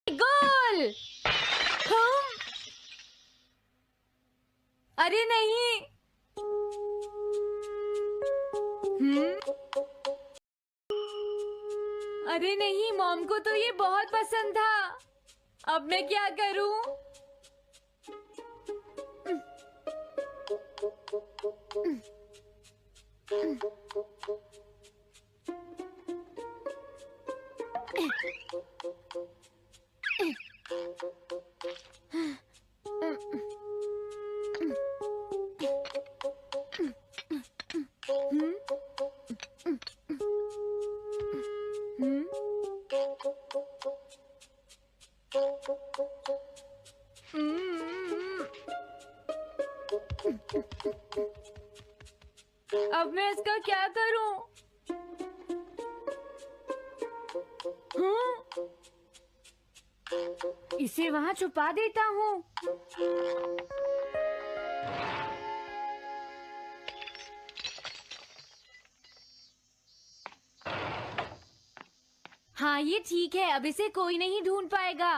गोल। हाँ? अरे नहीं। अरे नहीं, मॉम को तो ये बहुत पसंद था। अब मैं क्या करूं? अब मैं इसका क्या करूं? इसे वहां छुपा देता हूँ। हाँ, ये ठीक है। अब इसे कोई नहीं ढूंढ पाएगा।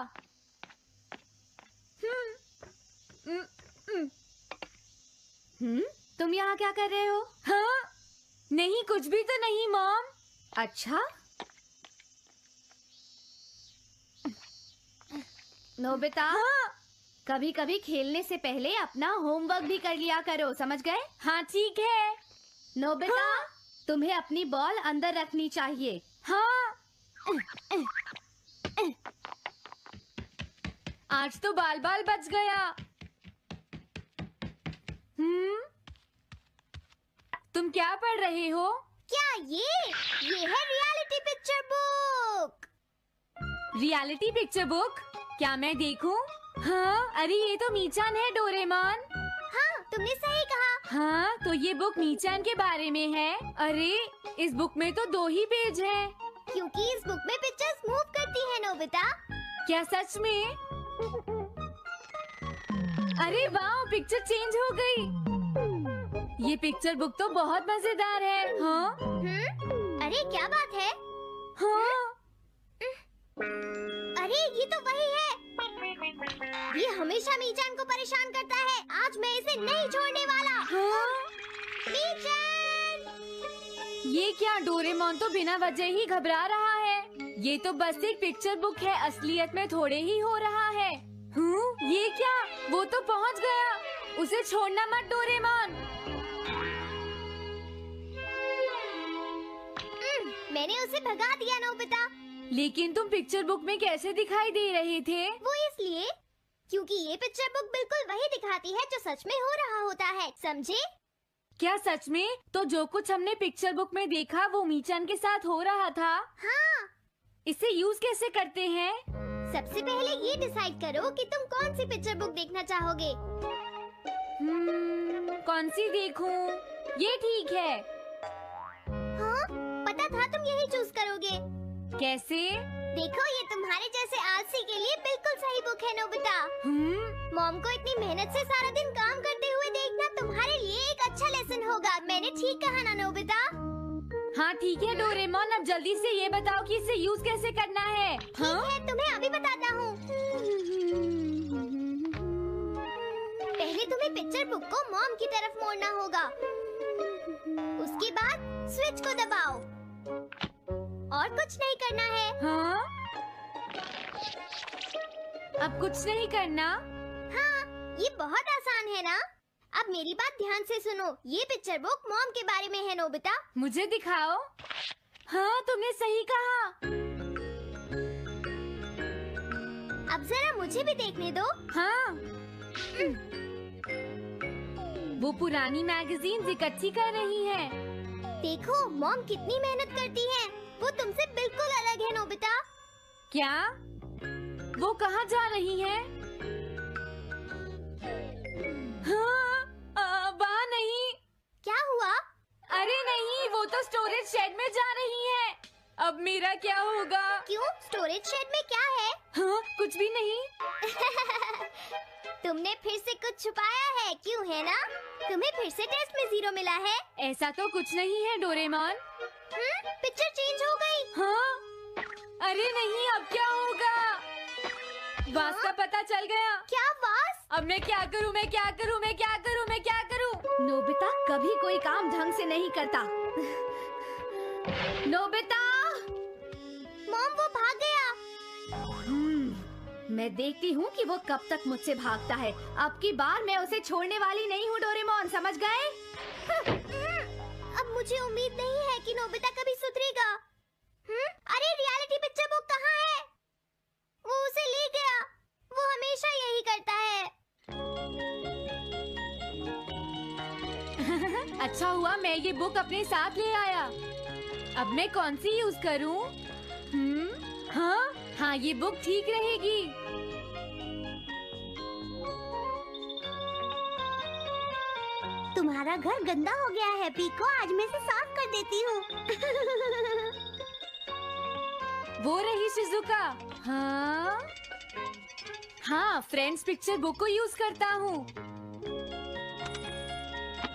तुम यहाँ क्या कर रहे हो? हाँ? नहीं, कुछ भी तो नहीं मॉम। अच्छा, नोबिता। हाँ? कभी कभी खेलने से पहले अपना होमवर्क भी कर लिया करो, समझ गए? हाँ ठीक है। नोबिता, हाँ? तुम्हें अपनी बॉल अंदर रखनी चाहिए। हाँ। आज तो बाल बाल बच गया। तुम क्या पढ़ रहे हो? क्या ये है reality picture book. Reality picture book? क्या मैं देखूं? हाँ, अरे ये तो मीचान है, डोरेमोन। हाँ, तुमने सही कहा। हाँ, तो ये बुक मीचान के बारे में है। अरे इस बुक में तो 2 ही पेज हैं। क्योंकि इस बुक में पिक्चर्स मूव करती है नोबिता। क्या सच में? अरे वाह, पिक्चर चेंज हो गई। ये पिक्चर बुक तो बहुत मजेदार है। हाँ? अरे क्या बात है? हाँ? अरे ये तो वही है। ये हमेशा मीचान को परेशान करता है। आज मैं इसे नहीं छोड़ने वाला। हाँ? मीचान! ये क्या, डोरेमोन तो बिना वजह ही घबरा रहा है। ये तो बस एक पिक्चर बुक है, असलियत में थोड़े ही हो रहा है। ये क्या, वो तो पहुंच गया। उसे छोड़ना मत डोरेमोन। मैंने उसे भगा दिया नोबिता। लेकिन तुम पिक्चर बुक में कैसे दिखाई दे रहे थे? वो इसलिए क्योंकि ये पिक्चर बुक बिल्कुल वही दिखाती है जो सच में हो रहा होता है, समझे? क्या सच में? तो जो कुछ हमने पिक्चर बुक में देखा वो मीचान के साथ हो रहा था? हाँ। इसे यूज कैसे करते हैं? सबसे पहले ये डिसाइड करो कि तुम कौन सी पिक्चर बुक देखना चाहोगे। कौन सी देखूं? ये ठीक है। हाँ, पता था तुम यही चूज करोगे। कैसे? देखो, ये तुम्हारे जैसे आलसी के लिए बिल्कुल सही बुक है नोबिता। मॉम को इतनी मेहनत से सारा दिन काम करते हुए देखना तुम्हारे लिए एक अच्छा लेसन होगा। मैंने ठीक कहा ना नोबिता? हाँ ठीक है डोरेमोन, अब जल्दी से ये बताओ कि इसे यूज कैसे करना है। ठीक है, तुम्हें अभी बताता हूँ। पहले तुम्हें पिक्चर बुक को मॉम की तरफ मोड़ना होगा। उसके बाद स्विच को दबाओ। और कुछ नहीं करना है। हाँ? अब कुछ नहीं करना? हाँ, ये बहुत आसान है ना? अब मेरी बात ध्यान से सुनो। ये पिक्चर बुक मॉम के बारे में है नोबिता। मुझे दिखाओ। हाँ, तुमने सही कहा। अब जरा मुझे भी देखने दो। हाँ। वो पुरानी मैगजीन्स इकट्ठी कर रही है। देखो, मॉम कितनी मेहनत करती है। वो तुमसे बिल्कुल अलग है नोबिता। क्या? वो कहाँ जा रही है? हाँ, वहाँ नहीं। क्या हुआ? अरे नहीं, वो तो स्टोरेज शेड में जा रही है। अब मेरा क्या होगा? क्यों? स्टोरेज शेड में क्या है? हाँ, कुछ भी नहीं। तुमने फिर से कुछ छुपाया है, क्यों है ना? तुम्हें फिर से टेस्ट में 0 मिला है। ऐसा तो कुछ नहीं है डोरेमोन। पिक्चर चेंज हो गई। हाँ? अरे नहीं, अब क्या होगा? वास का पता चल गया। क्या वास? अब मैं क्या करूं, मैं क्या करूं, मैं क्या करूं, मैं क्या करूं? नोबिता कभी कोई काम ढंग से नहीं करता। नोबिता! मॉम, वो भाग गया। मैं देखती हूँ कि वो कब तक मुझसे भागता है। अब की बार मैं उसे छोड़ने वाली नहीं हूँ डोरेमोन, समझ गए? अब मुझे उम्मीद नहीं है कि नोबिता कभी सुधरेगा। अरे रियलिटी पिक्चर बुक कहाँ है? वो उसे ले गया। वो हमेशा यही करता है। अच्छा हुआ मैं ये बुक अपने साथ ले आया। अब मैं कौन सी यूज करूं? हाँ, ये बुक ठीक रहेगी। तुम्हारा घर गंदा हो गया है पीको, आज मैं इसे साफ कर देती हूँ। वो रही शिजुका। हाँ, फ्रेंड्स पिक्चर बुक को यूज करता हूँ।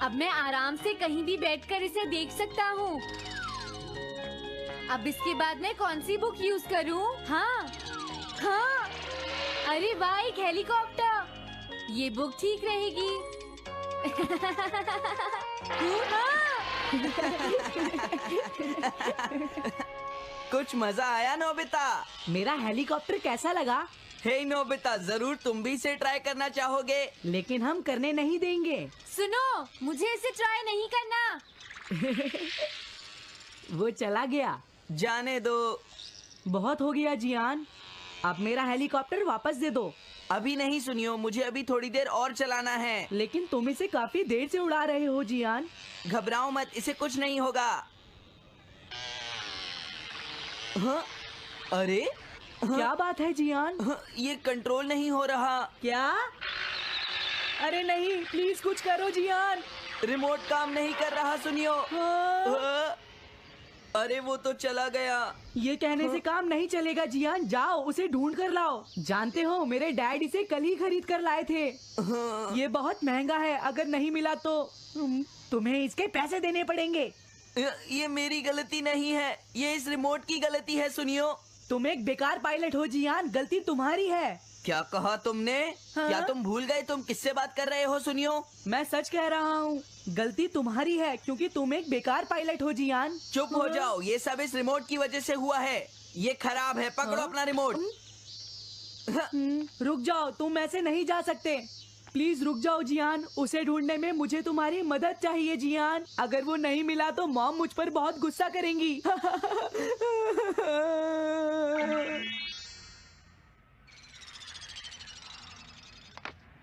अब मैं आराम से कहीं भी बैठकर इसे देख सकता हूँ। अब इसके बाद मैं कौन सी बुक यूज करूँ? हाँ, अरे वाह, एक हेलीकॉप्टर। ये बुक ठीक रहेगी। कुछ मजा आया नोबिता? मेरा हेलीकॉप्टर कैसा लगा? हे नोबिता, जरूर तुम भी इसे ट्राई करना चाहोगे। लेकिन हम करने नहीं देंगे। सुनो, मुझे इसे ट्राई नहीं करना। वो चला गया। जाने दो। बहुत हो गया जियान, अब मेरा हेलीकॉप्टर वापस दे दो। अभी नहीं सुनियो, मुझे अभी थोड़ी देर और चलाना है। लेकिन तुम इसे काफी देर से उड़ा रहे हो जियान। घबराओ मत, इसे कुछ नहीं होगा। हाँ? अरे क्या बात है जियान? ये कंट्रोल नहीं हो रहा। क्या? अरे नहीं, प्लीज कुछ करो जियान। रिमोट काम नहीं कर रहा, सुनियो। हाँ। अरे वो तो चला गया। ये कहने से काम नहीं चलेगा जियान, जाओ उसे ढूंढ कर लाओ। जानते हो मेरे डैड इसे कल ही खरीद कर लाए थे। ये बहुत महंगा है, अगर नहीं मिला तो तुम्हें इसके पैसे देने पड़ेंगे। ये मेरी गलती नहीं है, ये इस रिमोट की गलती है, सुनियो। तुम एक बेकार पायलट हो जियान, गलती तुम्हारी है। क्या कहा तुमने? हाँ? क्या तुम भूल गए तुम किससे बात कर रहे हो? सुनियो, मैं सच कह रहा हूँ, गलती तुम्हारी है क्योंकि तुम एक बेकार पायलट हो जियान। चुप हो जाओ, ये सब इस रिमोट की वजह से हुआ है। ये खराब है, पकड़ो अपना रिमोट। रुक जाओ, तुम ऐसे नहीं जा सकते। प्लीज रुक जाओ जियान, उसे ढूंढने में मुझे तुम्हारी मदद चाहिए जियान। अगर वो नहीं मिला तो मॉम मुझ पर बहुत गुस्सा करेंगी।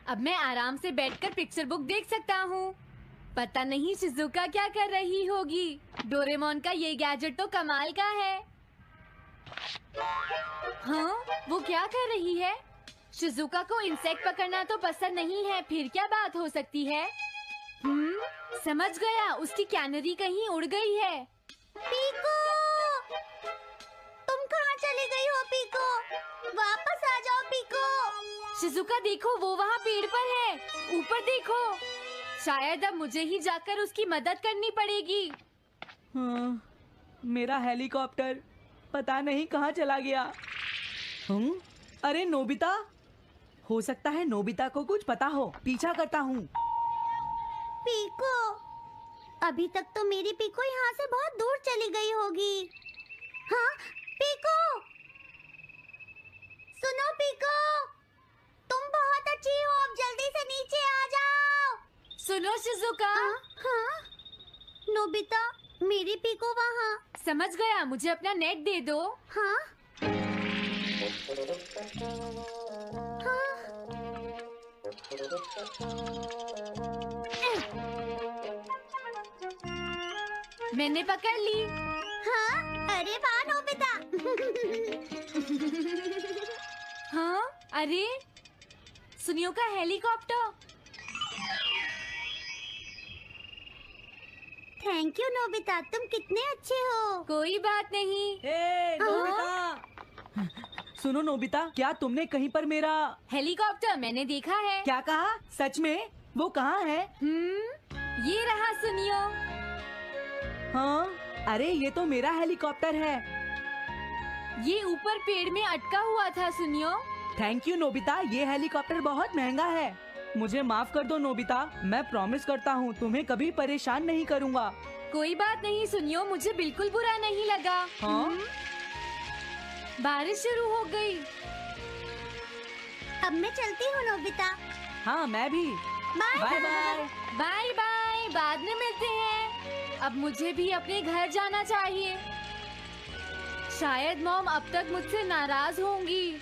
अब मैं आराम से बैठकर पिक्चर बुक देख सकता हूँ। पता नहीं शिजुका क्या कर रही होगी। डोरेमोन का ये गैजेट तो कमाल का है। हाँ, वो क्या कर रही है? शिजुका को इंसेक्ट पकड़ना तो पसंद नहीं है, फिर क्या बात हो सकती है? समझ गया, उसकी कैनरी कहीं उड़ गई है। पीको, तुम कहाँ चली गई हो पीको? वापस आ जाओ पीको। शिजुका देखो, वो वहाँ पेड़ पर है। ऊपर देखो। शायद अब मुझे ही जाकर उसकी मदद करनी पड़ेगी। हाँ, मेरा हेलीकॉप्टर पता नहीं कहाँ चला गया। अरे नोबिता, हो सकता है नोबिता को कुछ पता हो, पीछा करता हूँ। पीको, अभी तक तो मेरी पीको यहाँ से बहुत दूर चली गई होगी। हाँ, पीको, सुनो पीको, तुम बहुत अच्छी हो, अब जल्दी से नीचे आ जाओ। सुनो शिजुका। हाँ, नोबिता, मेरी पीको वहाँ। समझ गया, मुझे अपना नेट दे दो। हाँ, मैंने पकड़ ली। हाँ, अरे वाह नोबिता। हाँ, अरे सुनियो का हेलीकॉप्टर। थैंक यू नोबिता, तुम कितने अच्छे हो। कोई बात नहीं। हे नोबिता, सुनो नोबिता, क्या तुमने कहीं पर मेरा हेलीकॉप्टर मैंने देखा है। क्या कहा? सच में? वो कहाँ है? ये रहा सुनियो। हाँ, अरे ये तो मेरा हेलीकॉप्टर है। ये ऊपर पेड़ में अटका हुआ था सुनियो। थैंक यू नोबिता, ये हेलीकॉप्टर बहुत महंगा है। मुझे माफ कर दो नोबिता, मैं प्रॉमिस करता हूँ तुम्हें कभी परेशान नहीं करूँगा। कोई बात नहीं सुनियो, मुझे बिल्कुल बुरा नहीं लगा। हाँ? बारिश शुरू हो गई। अब मैं चलती हूँ नोबिता। हाँ मैं भी। Bye bye bye. Bye bye, बाद में मिलते हैं। अब मुझे भी अपने घर जाना चाहिए। शायद मॉम अब तक मुझसे नाराज होंगी।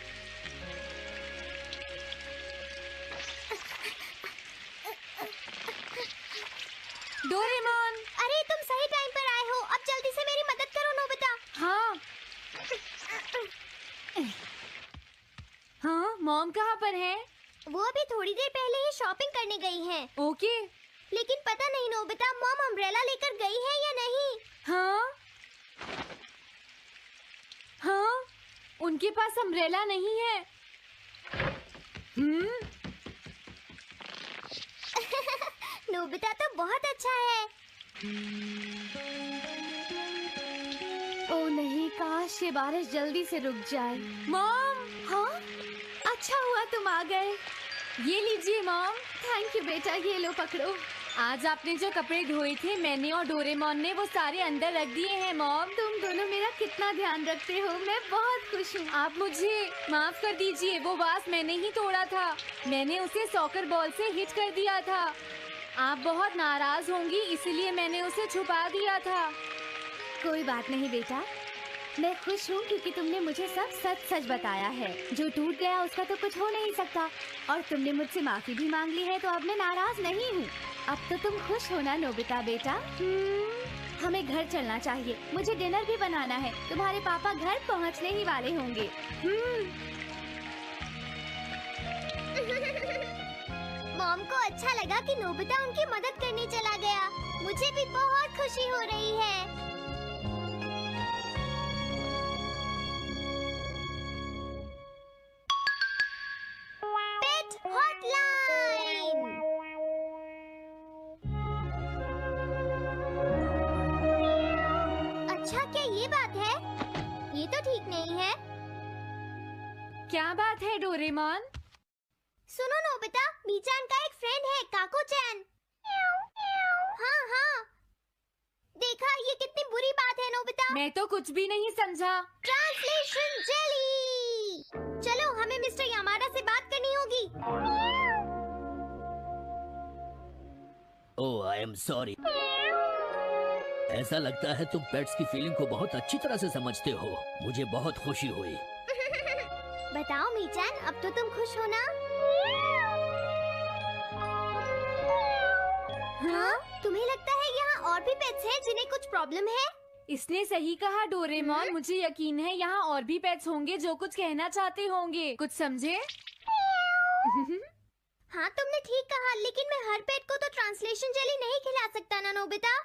डोरेमोन। अरे तुम सही टाइम पर आए हो, अब जल्दी से मेरी मदद करो नोबिता। हाँ हाँ, मॉम कहाँ पर है? वो अभी थोड़ी देर पहले ही शॉपिंग करने गई हैं। ओके। लेकिन पता नहीं नोबिता, मॉम अम्ब्रेला लेकर गई है या नहीं। हाँ हाँ, उनके पास अम्ब्रेला नहीं है। नोबिता तो बहुत अच्छा है। ओ नहीं, काश ये बारिश जल्दी से रुक जाए। मॉम, हाँ, अच्छा हुआ तुम आ गए। ये लीजिए मॉम। थैंक यू बेटा, ये लो पकड़ो। आज आपने जो कपड़े धोए थे, मैंने और डोरेमोन ने वो सारे अंदर रख दिए हैं मॉम। तुम दोनों मेरा कितना ध्यान रखते हो, मैं बहुत खुश हूँ। आप मुझे माफ कर दीजिए, वो वास मैंने ही तोड़ा था। मैंने उसे सॉकर बॉल से हिट कर दिया था। आप बहुत नाराज होंगी, इसलिए मैंने उसे छुपा दिया था। कोई बात नहीं बेटा, मैं खुश हूँ क्योंकि तुमने मुझे सब सच सच बताया है। जो टूट गया उसका तो कुछ हो नहीं सकता, और तुमने मुझसे माफी भी मांग ली है, तो अब मैं नाराज नहीं हूँ। अब तो तुम खुश हो ना नोबिता बेटा? हमें घर चलना चाहिए, मुझे डिनर भी बनाना है। तुम्हारे पापा घर पहुँचने ही वाले होंगे। मॉम को अच्छा लगा कि नोबिता उनकी मदद करने चला गया। मुझे भी बहुत खुशी हो रही है। पेट हॉटलाइन। अच्छा, क्या ये बात है? ये तो ठीक नहीं है। क्या बात है डोरेमोन? सुनो नोबिता, मीचान का एक फ्रेंड है, काको-चैन। हाँ हाँ, देखा, ये कितनी बुरी बात है नोबिता। मैं तो कुछ भी नहीं समझा। Translation jelly. चलो, हमें मिस्टर यामाडा से बात करनी होगी। ओह, आई एम सॉरी। ऐसा लगता है तुम पेट्स की फीलिंग को बहुत अच्छी तरह से समझते हो। मुझे बहुत खुशी हुई। बताओ मीचान, अब तो तुम खुश हो ना? हाँ? तुम्हें लगता है यहाँ और भी पेट्स हैं जिन्हें कुछ प्रॉब्लम है? इसने सही कहा डोरेमोन। मुझे यकीन है यहाँ और भी पेट्स होंगे जो कुछ कहना चाहते होंगे। कुछ समझे? हाँ, तुमने ठीक कहा, लेकिन मैं हर पेट को तो ट्रांसलेशन जेली नहीं खिला सकता ना नोबिता।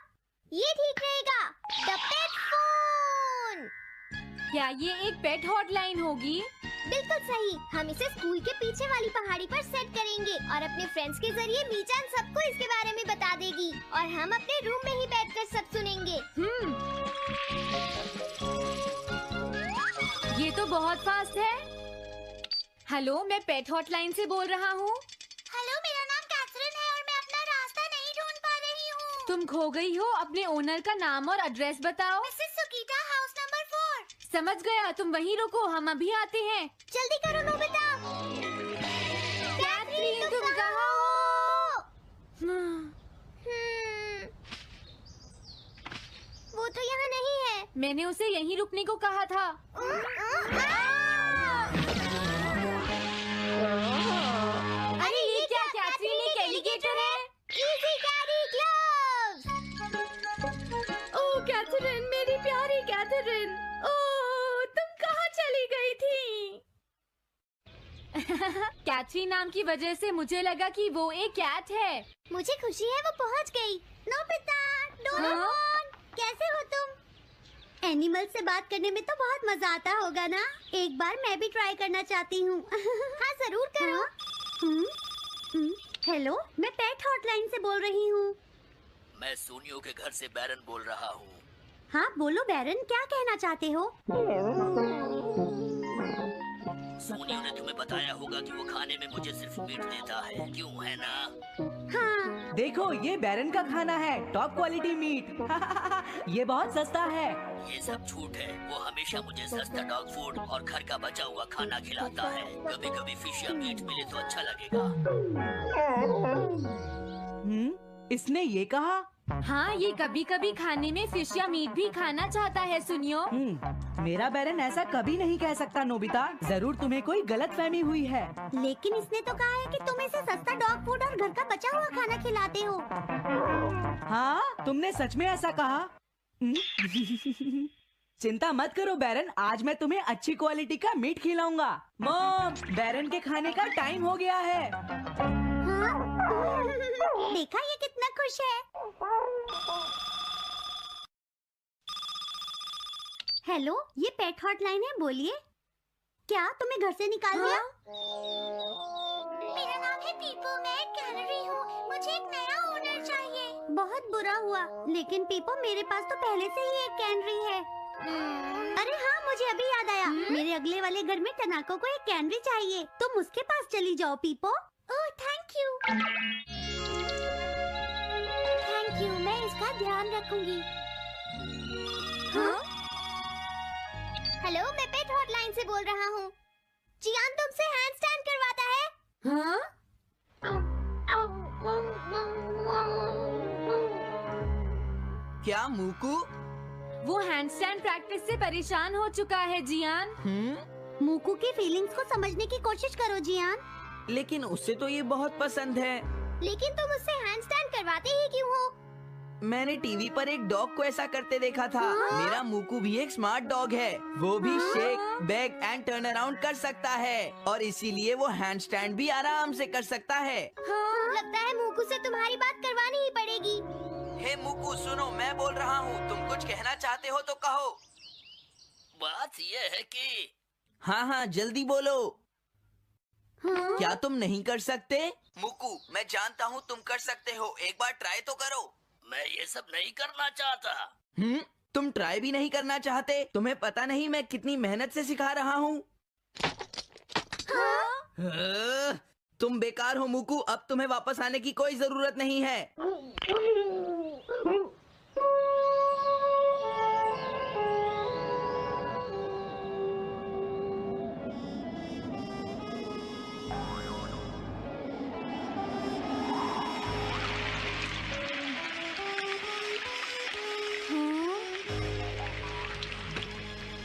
ये ठीक रहेगा। The pet phone. क्या ये एक पेट हॉटलाइन होगी? बिल्कुल सही। हम इसे स्कूल के पीछे वाली पहाड़ी पर सेट करेंगे और अपने फ्रेंड्स के जरिए मीचान सबको इसके बारे में बता देगी और हम अपने रूम में ही बैठकर सब सुनेंगे। ये तो बहुत फास्ट है। हेलो, मैं पेट हॉटलाइन से बोल रहा हूँ। हेलो, मेरा नाम कैथरीन है और मैं अपना रास्ता नहीं ढूंढ पा रही हूँ। तुम खो गई हो, अपने ओनर का नाम और एड्रेस बताओ। मिसेस सुकीटा, हाउस नंबर 4। समझ गया, तुम वहीं रुको, हम अभी आते हैं। जल्दी करो नोबिता। कैथरीन, तुम कहाँ हो? वो तो यहाँ नहीं है। मैंने उसे यहीं रुकने को कहा था। अरे ये क्या कैथरीन, एक एलिगेटर है। Easy carry gloves. Oh Catherine, मेरी प्यारी कैथरीन, ओह तुम कहाँ चली गई थी? कैथरीन नाम की वजह से मुझे लगा कि वो एक कैट है। मुझे खुशी है वो पहुंच गई। नोबिता, डोरेमोन, कैसे हो तुम? एनिमल से बात करने में तो बहुत मजा आता होगा ना? एक बार मैं भी ट्राई करना चाहती हूँ। हाँ जरूर करो। हेलो, मैं पेट हॉटलाइन से बोल रही हूँ। मैं सोनियो के घर से बैरन बोल रहा हूँ। हाँ बोलो बैरन, क्या कहना चाहते हो? सोनियो ने तुम्हें बताया होगा कि वो खाने में मुझे सिर्फ मीट देता है, क्यों है ना? हाँ, देखो ये बैरन का खाना है, टॉप क्वालिटी मीट। ये बहुत सस्ता है। ये सब झूठ है। वो हमेशा मुझे सस्ता डॉग फूड और घर का बचा हुआ खाना खिलाता है। कभी कभी फिश या मीट मिले तो अच्छा लगेगा। इसने ये कहा। हाँ, ये कभी कभी खाने में फिश या मीट भी खाना चाहता है सुनियो। मेरा बैरन ऐसा कभी नहीं कह सकता नोबिता। जरूर तुम्हें कोई गलत फहमी हुई है। लेकिन इसने तो कहा है कि तुम इसे सस्ता डॉग फूड और घर का बचा हुआ खाना खिलाते हो। हाँ, तुमने सच में ऐसा कहा? चिंता मत करो बैरन, आज मैं तुम्हें अच्छी क्वालिटी का मीट खिलाऊंगा। मॉम, बैरन के खाने का टाइम हो गया है। हाँ? देखा ये कितना खुश है। हेलो, ये पेट हॉटलाइन है, बोलिए। क्या तुम्हें घर से निकाल दिया? मेरा नाम है पीपो, मैं एक कैनरी हूँ। मुझे एक नया ओनर चाहिए। बहुत बुरा हुआ, लेकिन पीपो मेरे पास तो पहले से ही एक कैनरी है। अरे हाँ, मुझे अभी याद आया। मेरे अगले वाले घर में टनाको को एक कैनरी चाहिए। तुम उसके पास चली जाओ पीपो। ओह, थैंक यू। थैंक यू, मैं इसका ध्यान रखूंगी। हाँ? हेलो, मैं पेट हॉटलाइन से बोल रहा हूँ। जियान तुमसे हैंडस्टैंड करवाता है। हाँ? क्या मुकू? वो हैंडस्टैंड प्रैक्टिस से परेशान हो चुका है जियान। मूकू की फीलिंग्स को समझने की कोशिश करो जियान। लेकिन उसे तो ये बहुत पसंद है। लेकिन तुम उससे हैंडस्टैंड करवाते ही क्यों हो? मैंने टीवी पर एक डॉग को ऐसा करते देखा था। मेरा मुकू भी एक स्मार्ट डॉग है। वो भी shake, bag and turn around कर सकता है और इसीलिए वो हैंडस्टैंड भी आराम से कर सकता है। लगता है मूकू से तुम्हारी बात करवानी ही पड़ेगी। हे मुकू, सुनो, मैं बोल रहा हूँ। तुम कुछ कहना चाहते हो तो कहो। बात ये है कि हाँ हाँ, जल्दी बोलो। क्या तुम नहीं कर सकते? मुकू, मैं जानता हूँ तुम कर सकते हो। एक बार ट्राई तो करो। मैं ये सब नहीं करना चाहता। तुम ट्राई भी नहीं करना चाहते? तुम्हें पता नहीं मैं कितनी मेहनत से सिखा रहा हूँ। तुम बेकार हो मुकू। अब तुम्हें वापस आने की कोई जरूरत नहीं है।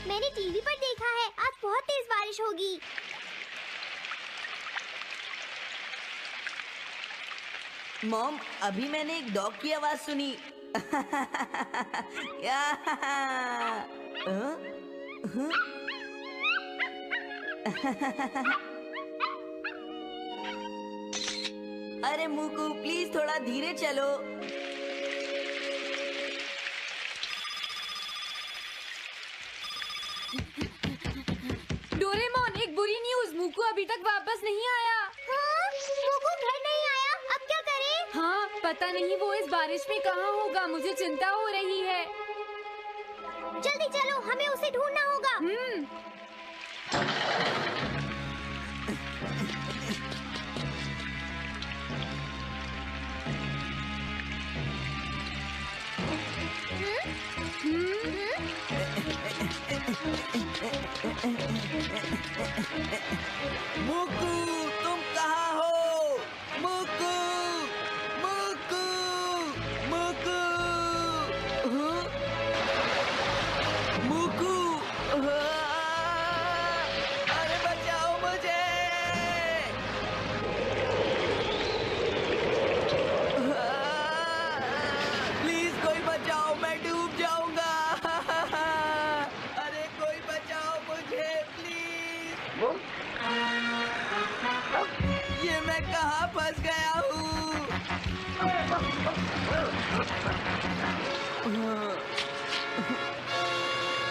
मैंने टीवी पर देखा है, आज बहुत तेज बारिश होगी। मॉम, अभी मैंने एक डॉग की आवाज सुनी। अरे मुकू, प्लीज थोड़ा धीरे चलो। डोरेमोन, एक बुरी न्यूज़, मुकू अभी तक वापस नहीं आया। हाँ? मूकू घर नहीं आया, अब क्या करें? हाँ, पता नहीं वो इस बारिश में कहाँ होगा। मुझे चिंता हो रही है। जल्दी चलो, हमें उसे ढूंढना होगा। मुकू, तुम कहाँ हो? मुकू, मुकू, मुकू, मुकू, अरे बचाओ मुझे। प्लीज कोई बचाओ, मैं डूब जाऊंगा। अरे कोई बचाओ मुझे प्लीज। ये मैं कहाँ फंस गया हूँ?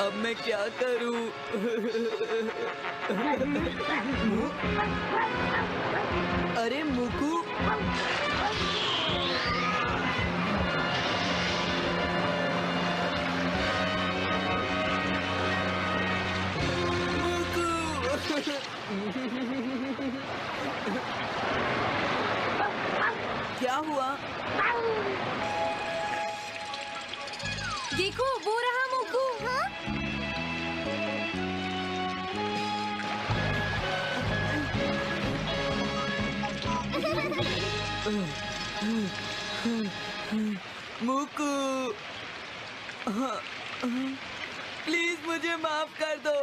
अब मैं क्या करूँ? अरे मुकू, मुकू, क्या हुआ? देखो वो रहा मोकू। हाँ? मुकू, प्लीज मुझे माफ कर दो।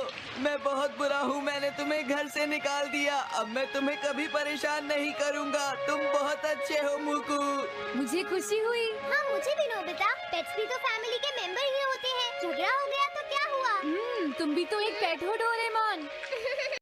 मैं बहुत बुरा हूँ, मैंने तुम्हें घर से निकाल दिया। अब मैं तुम्हें कभी परेशान नहीं करूँगा। तुम बहुत अच्छे हो मुकू। मुझे खुशी हुई। हाँ मुझे भी नोबिता, पेट्स भी तो फैमिली के मेंबर ही होते हैं। झगड़ा हो गया तो क्या हुआ? तुम भी तो एक पेट हो डोरेमोन।